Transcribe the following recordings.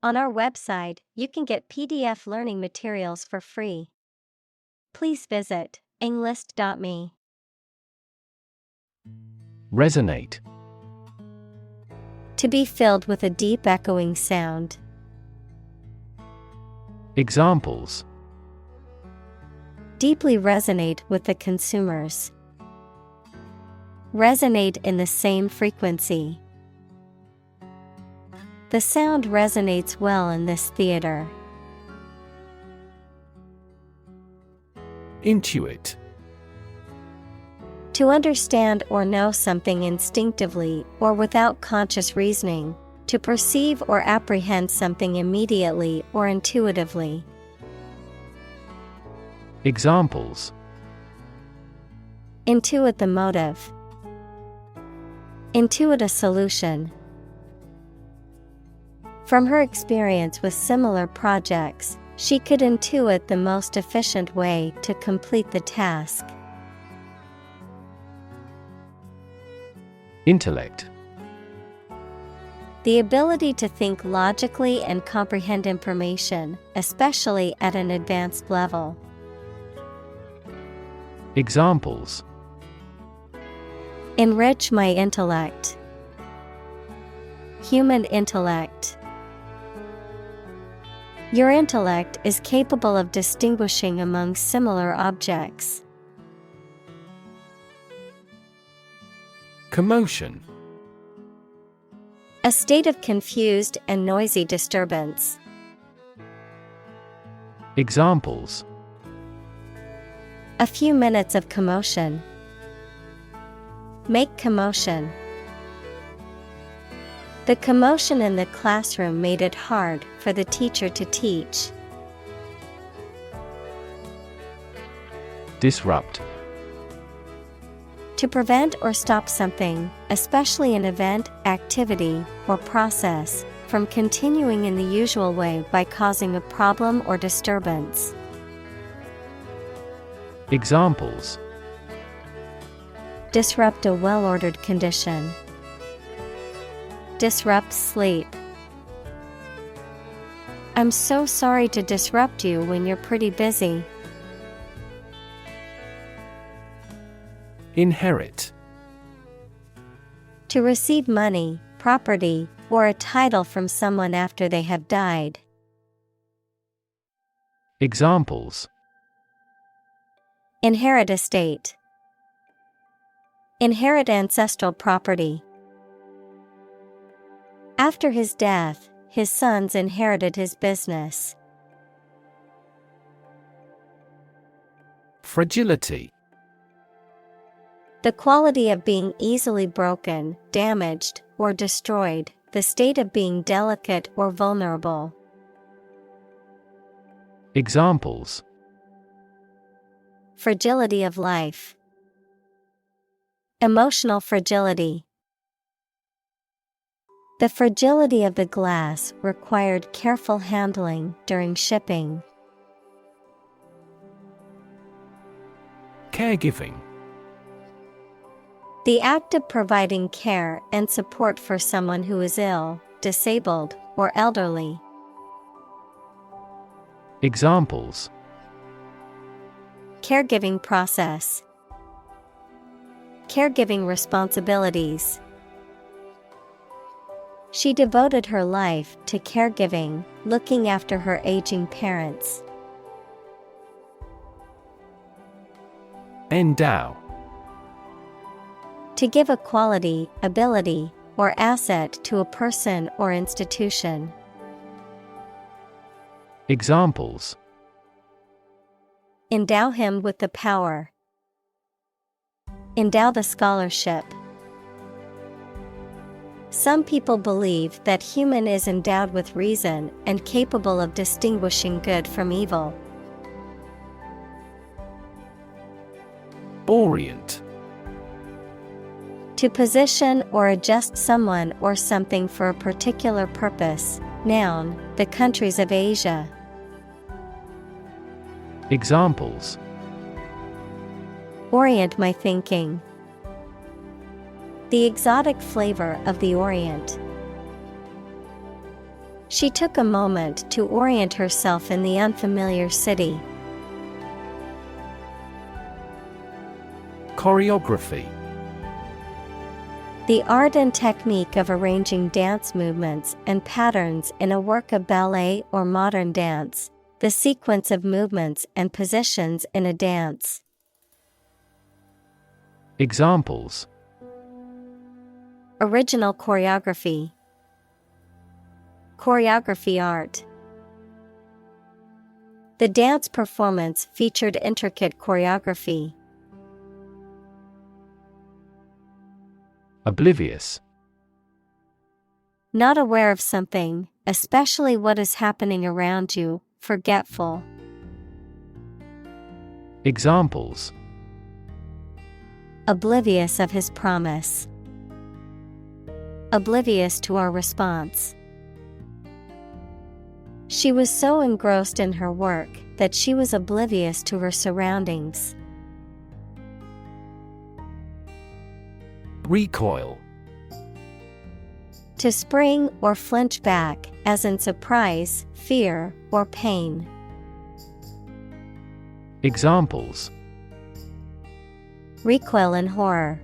On our website, you can get PDF learning materials for free. Please visit englist.me. Resonate. To be filled with a deep echoing sound. Examples: Deeply resonate with the consumers. Resonate in the same frequency. The sound resonates well in this theater. Intuit. To understand or know something instinctively or without conscious reasoning, to perceive or apprehend something immediately or intuitively. Examples: Intuit the motive. Intuit a solution. From her experience with similar projects, she could intuit the most efficient way to complete the task. Intellect. The ability to think logically and comprehend information, especially at an advanced level. Examples: Enrich my intellect. Human intellect. Your intellect is capable of distinguishing among similar objects. Commotion. A state of confused and noisy disturbance. Examples: A few minutes of commotion. Make commotion. The commotion in the classroom made it hard for the teacher to teach. Disrupt. To prevent or stop something, especially an event, activity, or process, from continuing in the usual way by causing a problem or disturbance. Examples: Disrupt a well-ordered condition. Disrupt sleep. I'm so sorry to disrupt you when you're pretty busy. Inherit. To receive money, property, or a title from someone after they have died. Examples: Inherit estate. Inherit ancestral property. After his death, his sons inherited his business. Fragility. The quality of being easily broken, damaged, or destroyed, the state of being delicate or vulnerable. Examples: Fragility of life. Emotional fragility. The fragility of the glass required careful handling during shipping. Caregiving. The act of providing care and support for someone who is ill, disabled, or elderly. Examples: Caregiving process. Caregiving responsibilities. She devoted her life to caregiving, looking after her aging parents. Endow. To give a quality, ability, or asset to a person or institution. Examples: Endow him with the power. Endow the scholarship. Some people believe that human is endowed with reason and capable of distinguishing good from evil. Orient. To position or adjust someone or something for a particular purpose. Noun, the countries of Asia. Examples: Orient my thinking. The exotic flavor of the Orient. She took a moment to orient herself in the unfamiliar city. Choreography. The art and technique of arranging dance movements and patterns in a work of ballet or modern dance, the sequence of movements and positions in a dance. Examples: Original choreography. Choreography art. The dance performance featured intricate choreography. Oblivious. Not aware of something, especially what is happening around you, forgetful. Examples: Oblivious of his promise. Oblivious to our response. She was so engrossed in her work that she was oblivious to her surroundings. Recoil. To spring or flinch back, as in surprise, fear, or pain. Examples: Recoil in horror.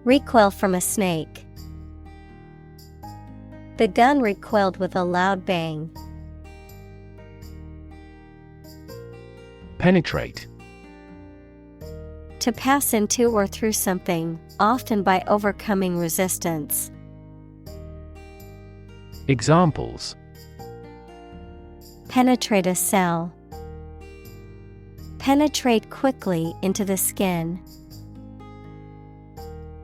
Recoil from a snake. The gun recoiled with a loud bang. Penetrate. To pass into or through something, often by overcoming resistance. Examples: Penetrate a cell. Penetrate quickly into the skin.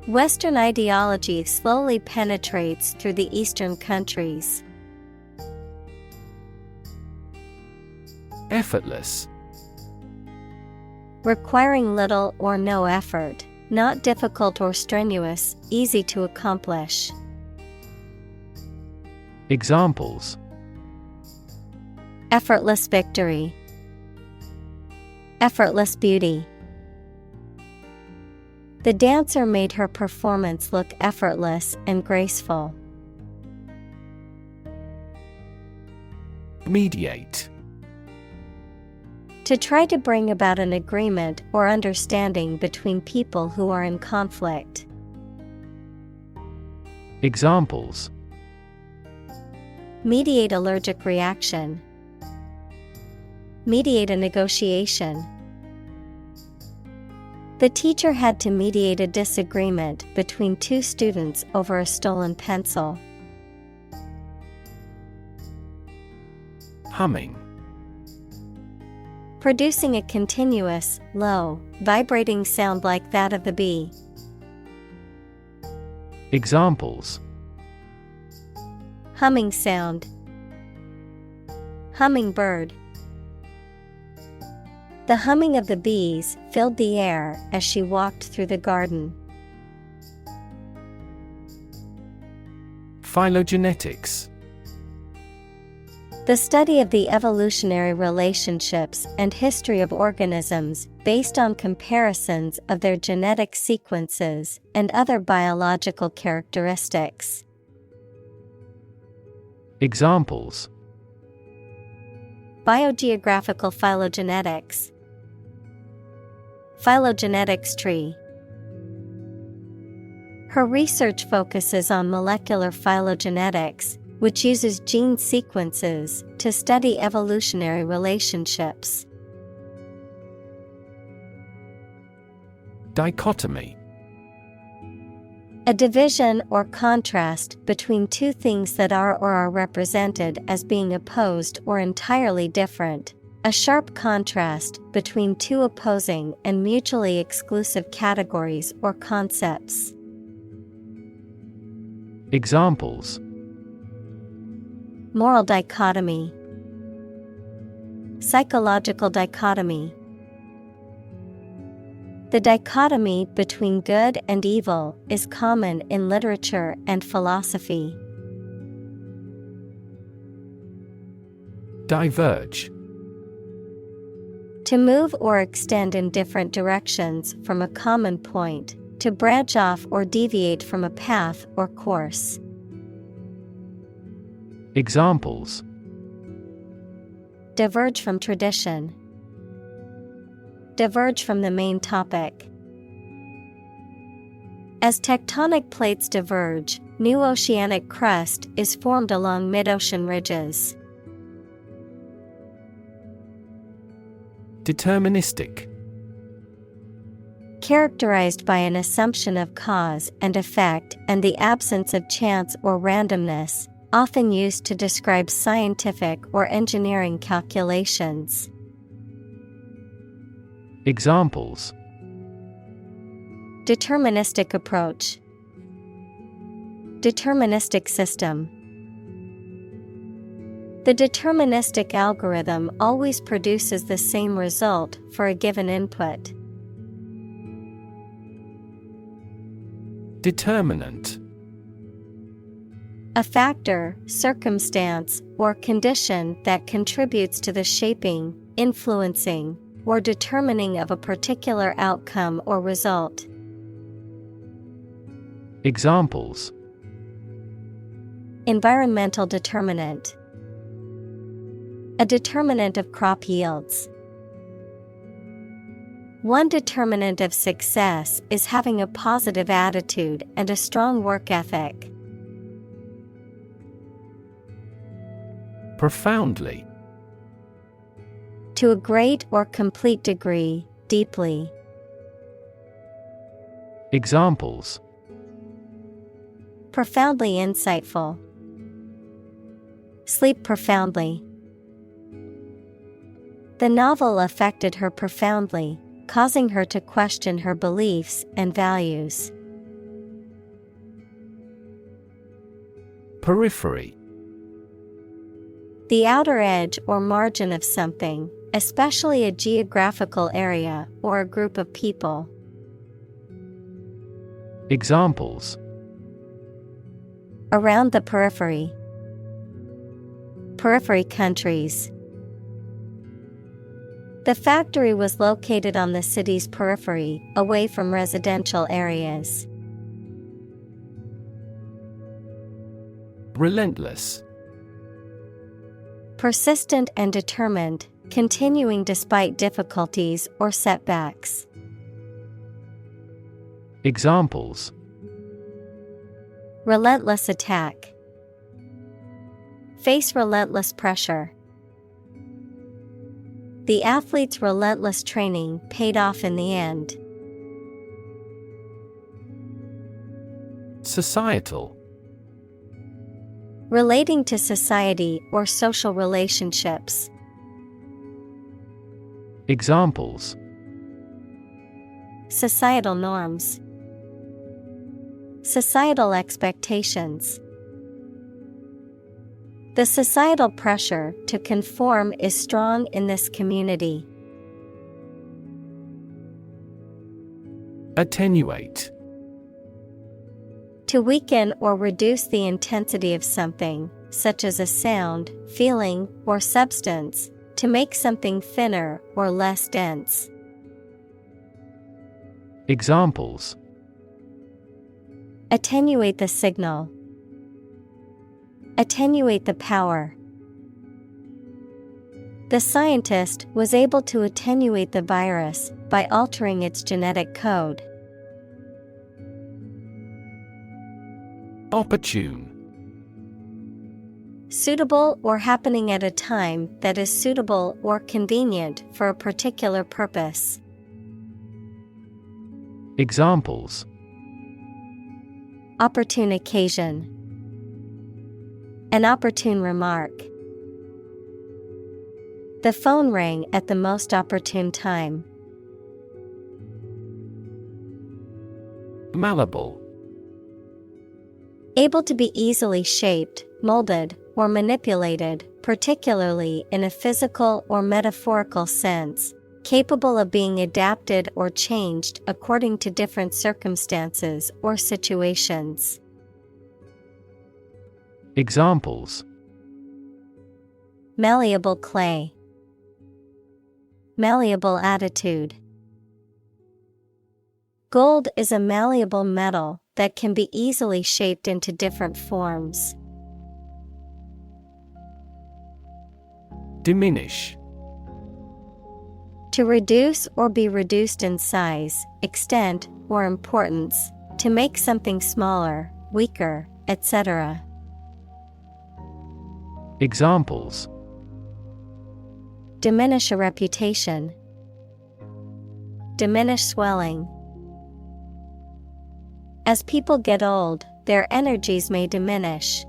Western ideology slowly penetrates through the Eastern countries. Effortless. Requiring little or no effort, not difficult or strenuous, easy to accomplish. Examples: Effortless victory. Effortless beauty. The dancer made her performance look effortless and graceful. Mediate. To try to bring about an agreement or understanding between people who are in conflict. Examples: Mediate allergic reaction. Mediate a negotiation. The teacher had to mediate a disagreement between two students over a stolen pencil. Humming. Producing a continuous, low, vibrating sound like that of the bee. Examples: Humming sound. Hummingbird. The humming of the bees filled the air as she walked through the garden. Phylogenetics. The study of the evolutionary relationships and history of organisms based on comparisons of their genetic sequences and other biological characteristics. Examples: Biogeographical phylogenetics. Phylogenetics tree. Her research focuses on molecular phylogenetics, which uses gene sequences to study evolutionary relationships. Dichotomy. A division or contrast between two things that are or are represented as being opposed or entirely different. A sharp contrast between two opposing and mutually exclusive categories or concepts. Examples: Moral dichotomy. Psychological dichotomy. The dichotomy between good and evil is common in literature and philosophy. Diverge. To move or extend in different directions from a common point, to branch off or deviate from a path or course. Examples: diverge from tradition, diverge from the main topic. As tectonic plates diverge, new oceanic crust is formed along mid-ocean ridges. Deterministic. Characterized by an assumption of cause and effect and the absence of chance or randomness, often used to describe scientific or engineering calculations. Examples: deterministic approach, deterministic system. The deterministic algorithm always produces the same result for a given input. Determinant. A factor, circumstance, or condition that contributes to the shaping, influencing, or determining of a particular outcome or result. Examples: environmental determinant, a determinant of crop yields. One determinant of success is having a positive attitude and a strong work ethic. Profoundly. To a great or complete degree, deeply. Examples: profoundly insightful, sleep profoundly. The novel affected her profoundly, causing her to question her beliefs and values. Periphery. The outer edge or margin of something, especially a geographical area or a group of people. Examples: around the periphery, periphery countries. The factory was located on the city's periphery, away from residential areas. Relentless. Persistent and determined, continuing despite difficulties or setbacks. Examples: relentless attack, face relentless pressure. The athlete's relentless training paid off in the end. Societal. Relating to society or social relationships. Examples: societal norms, societal expectations. The societal pressure to conform is strong in this community. Attenuate. To weaken or reduce the intensity of something, such as a sound, feeling, or substance, to make something thinner or less dense. Examples: attenuate the signal, attenuate the power. The scientist was able to attenuate the virus by altering its genetic code. Opportune. Suitable or happening at a time that is suitable or convenient for a particular purpose. Examples: opportune occasion, an opportune remark. The phone rang at the most opportune time. Malleable. Able to be easily shaped, molded, or manipulated, particularly in a physical or metaphorical sense, capable of being adapted or changed according to different circumstances or situations. Examples: malleable clay, malleable attitude. Gold is a malleable metal that can be easily shaped into different forms. Diminish. To reduce or be reduced in size, extent, or importance, to make something smaller, weaker, etc. Examples: diminish a reputation, diminish swelling. As people get old, their energies may diminish.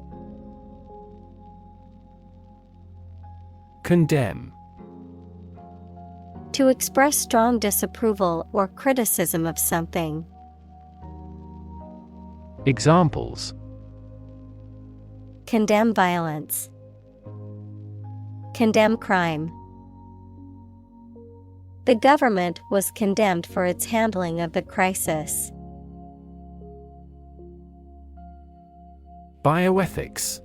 Condemn. To express strong disapproval or criticism of something. Examples: condemn violence, condemn crime. The government was condemned for its handling of the crisis. Bioethics.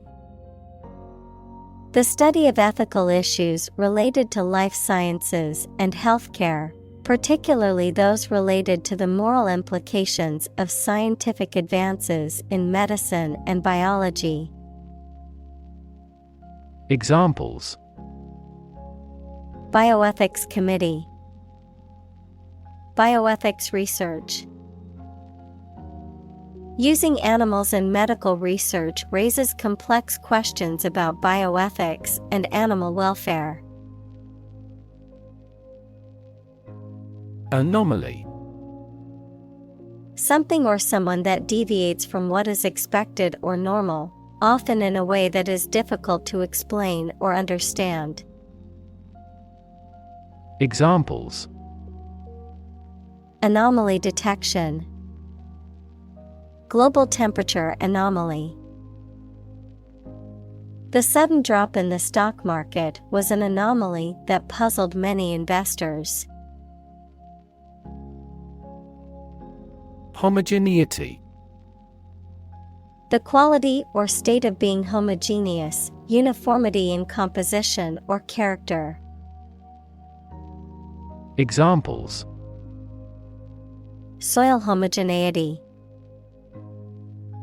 The study of ethical issues related to life sciences and healthcare, particularly those related to the moral implications of scientific advances in medicine and biology. Examples: bioethics committee, bioethics research. Using animals in medical research raises complex questions about bioethics and animal welfare. Anomaly. Something or someone that deviates from what is expected or normal, often in a way that is difficult to explain or understand. Examples: anomaly detection, global temperature anomaly. The sudden drop in the stock market was an anomaly that puzzled many investors. Homogeneity. The quality or state of being homogeneous, uniformity in composition or character. Examples: soil homogeneity,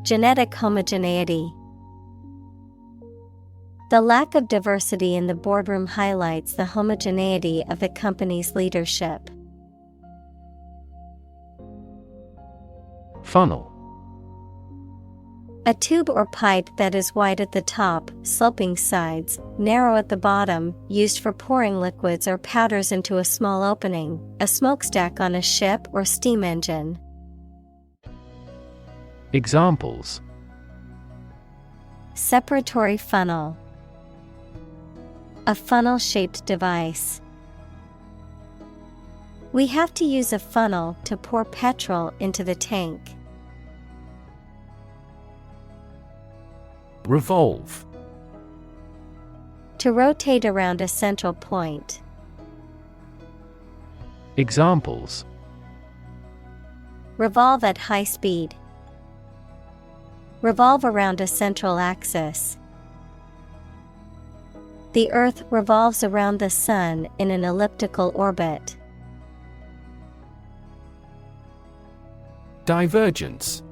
genetic homogeneity. The lack of diversity in the boardroom highlights the homogeneity of the company's leadership. Funnel. A tube or pipe that is wide at the top, sloping sides, narrow at the bottom, used for pouring liquids or powders into a small opening, a smokestack on a ship or steam engine. Examples: separatory funnel, a funnel-shaped device. We have to use a funnel to pour petrol into the tank. Revolve. To rotate around a central point. Examples: revolve at high speed, revolve around a central axis. The Earth revolves around the Sun in an elliptical orbit. Divergence.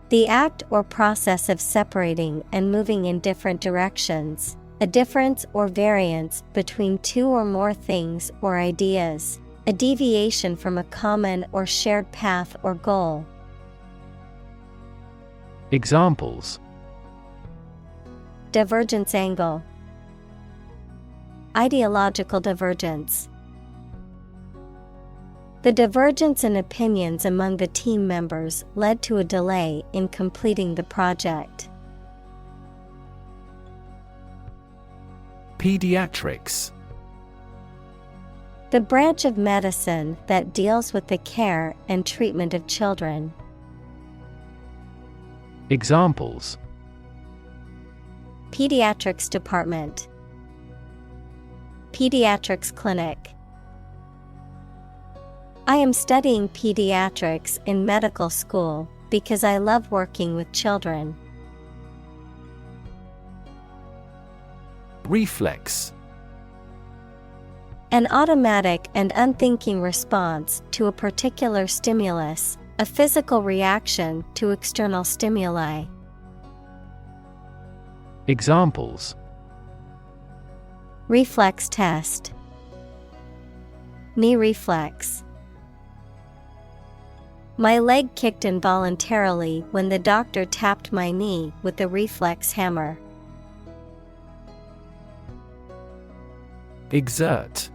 The act or process of separating and moving in different directions, a difference or variance between two or more things or ideas, a deviation from a common or shared path or goal. Examples: divergence angle, ideological divergence. The divergence in opinions among the team members led to a delay in completing the project. Pediatrics. The branch of medicine that deals with the care and treatment of children. Examples: pediatrics department, pediatrics clinic. I am studying pediatrics in medical school because I love working with children. Reflex. An automatic and unthinking response to a particular stimulus, a physical reaction to external stimuli. Examples: Reflex test. Knee reflex. My leg kicked involuntarily when the doctor tapped my knee with the reflex hammer. Exert.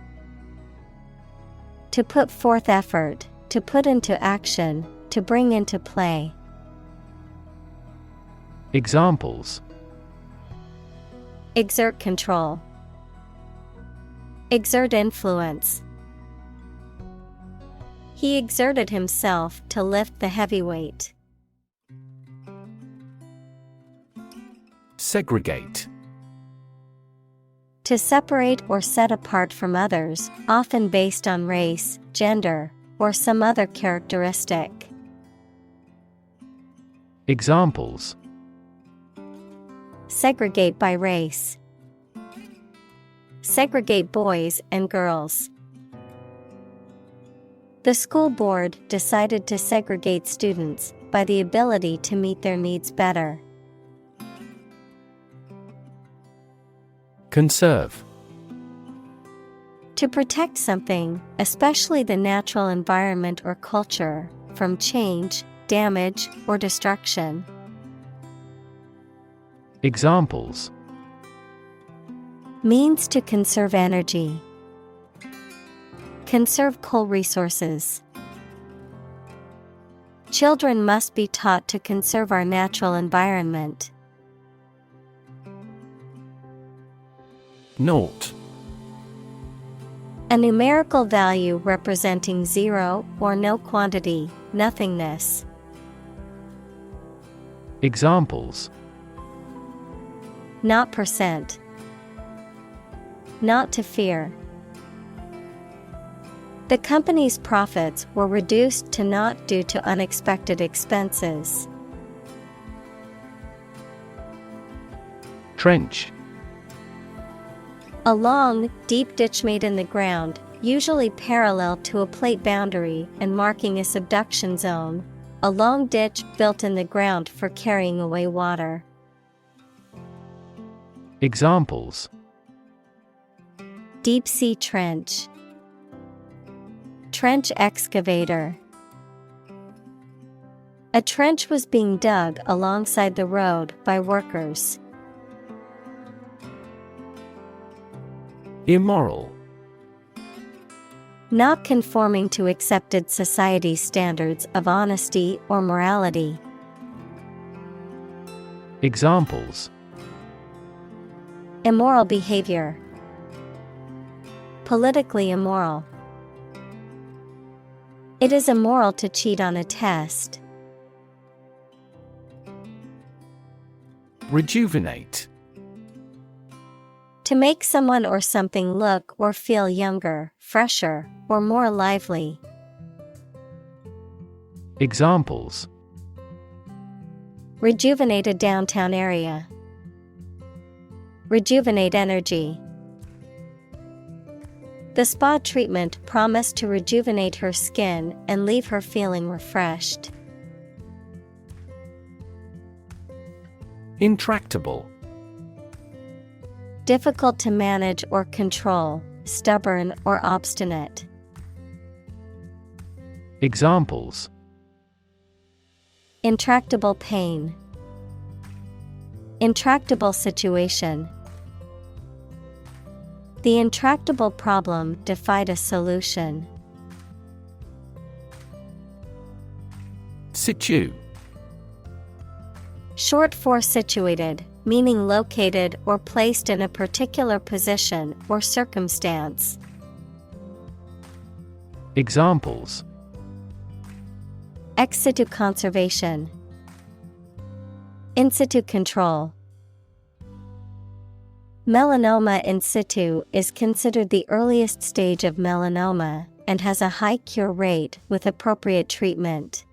To put forth effort, to put into action, to bring into play. Examples: Exert control. Exert influence. He exerted himself to lift the heavy weight. Segregate. To separate or set apart from others, often based on race, gender, or some other characteristic. Examples: Segregate by race. Segregate boys and girls. The school board decided to segregate students by the ability to meet their needs better. Conserve. To protect something, especially the natural environment or culture, from change, damage, or destruction. Examples: Means to conserve energy. Conserve coal resources. Children must be taught to conserve our natural environment. Naught. A numerical value representing zero or no quantity, nothingness. Examples: Not percent. Not to fear. The company's profits were reduced to naught due to unexpected expenses. Trench. A long, deep ditch made in the ground, usually parallel to a plate boundary and marking a subduction zone. A long ditch built in the ground for carrying away water. Examples: Deep sea trench. Trench excavator. A trench was being dug alongside the road by workers. Immoral. Not conforming to accepted society standards of honesty or morality. Examples: Immoral behavior. Politically immoral. It is immoral to cheat on a test. Rejuvenate. To make someone or something look or feel younger, fresher, or more lively. Examples: Rejuvenate a downtown area. Rejuvenate energy. The spa treatment promised to rejuvenate her skin and leave her feeling refreshed. Intractable. Difficult to manage or control, stubborn or obstinate. Examples: Intractable pain. Intractable situation. The intractable problem defied a solution. Situ. Short for situated, meaning located or placed in a particular position or circumstance. Examples: Ex situ conservation. In situ control. Melanoma in situ is considered the earliest stage of melanoma and has a high cure rate with appropriate treatment.